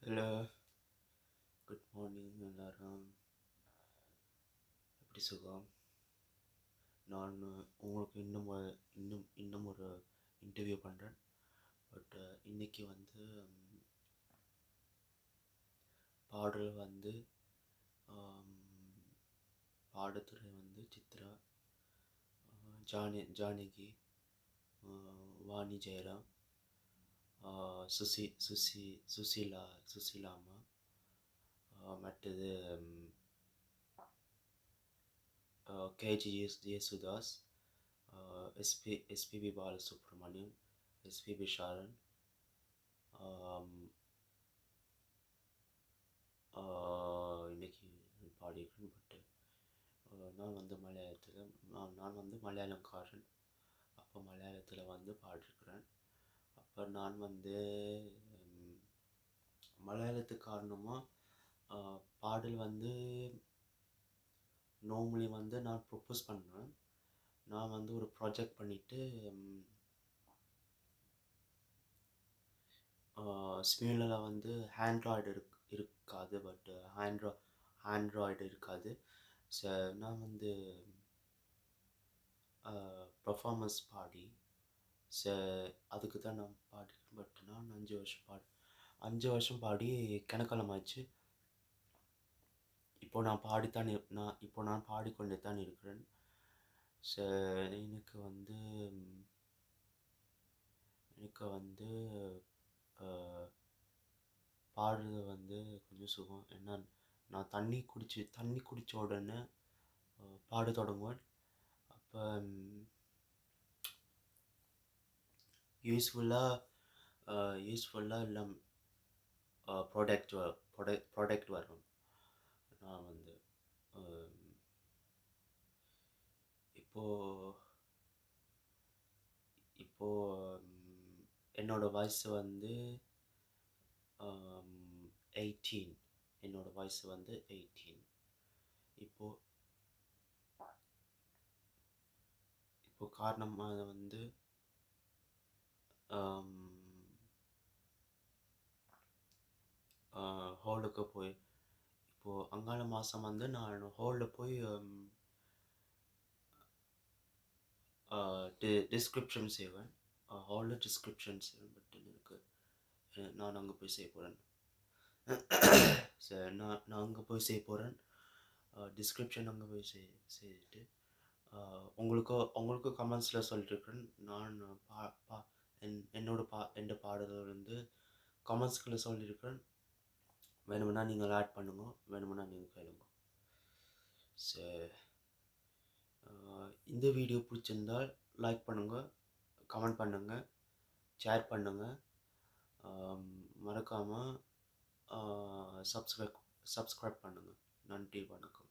Hello, good morning எல்லாரும். எப்படி சுகம்? நான் உங்களுக்கு இன்னும் ஒரு இன்டர்வியூ பண்ணுறேன். பட் இன்னைக்கு வந்து பாடல் வந்து பாடத்துறை வந்து சித்ரா, ஜானகி, வாணி ஜெயராம், சுசீலாமா, மற்றது கேஜி ஜேசுதாஸ், எஸ்பிபி பாலசுப்ரமணியம், எஸ்பிபி ஷாரன், இன்னைக்கு பாடியிருக்கேன். பட் நான் வந்து மலையாளம்காரன். அப்போ மலையாளத்தில் வந்து பாடியிருக்கிறேன். அப்போ நான் வந்து மலையாளத்துக்கு காரணமாக பாடல் வந்து நார்மலி வந்து நான் ப்ரொப்போஸ் பண்ணுவேன். நான் வந்து ஒரு ப்ராஜெக்ட் பண்ணிவிட்டு ஸ்மியூலில் வந்து ஆண்ட்ராய்டு இருக்காது. பட் ஆண்ட்ராய்டு இருக்காது. ஸோ நான் வந்து பர்ஃபார்மன்ஸ் பாடி அதுக்கு தான் நான் பாடியிருக்கேன். பட் நான் 5 வருஷம் பாடி கணக்காலமாச்சு. இப்போ நான் பாடிக்கொண்டு தான் இருக்கிறேன். ஸோ எனக்கு வந்து பாடுறது வந்து கொஞ்சம் சுகம். ஏன்னா நான் தண்ணி குடித்த உடனே பாட தொடங்குவேன். அப்போ யூஸ்ஃபுல்லாக இல்லை ப்ராடக்ட் வரும். நான் வந்து இப்போது என்னோடய வாய்ஸ் வந்து 18. என்னோடய வாய்ஸ் வந்து 18. இப்போது காரணமாக வந்து ஹாலுக்கு போய் இப்போது அங்காள மாதம் வந்து நான் ஹாலில் போய் டிஸ்கிரிப்ஷன் செய்வேன். ஹாலில் டிஸ்கிரிப்ஷன் செய்வேன். பட் நான் அங்கே போய் செய்ய போகிறேன். சரி, நான் அங்கே போய் செய்ய போகிறேன். டிஸ்கிரிப்ஷன் அங்கே போய் செய்துட்டு உங்களுக்கு கமெண்ட்ஸில் சொல்லிட்டுருக்கேன். நான் என்னோட பாடல்கள் வந்து கமெண்ட்ஸ்குள்ளே சொல்லியிருக்கேன். வேணுமுன்னா நீங்கள் ஆட் பண்ணுங்க, வேணுமுன்னா நீங்கள் கேளுங்க. சரி, இந்த வீடியோ பிடிச்சிருந்தால் லைக் பண்ணுங்கள், கமெண்ட் பண்ணுங்கள், ஷேர் பண்ணுங்கள். மறக்காமல் சப்ஸ்கிரைப் பண்ணுங்கள். நன்றி, வணக்கம்.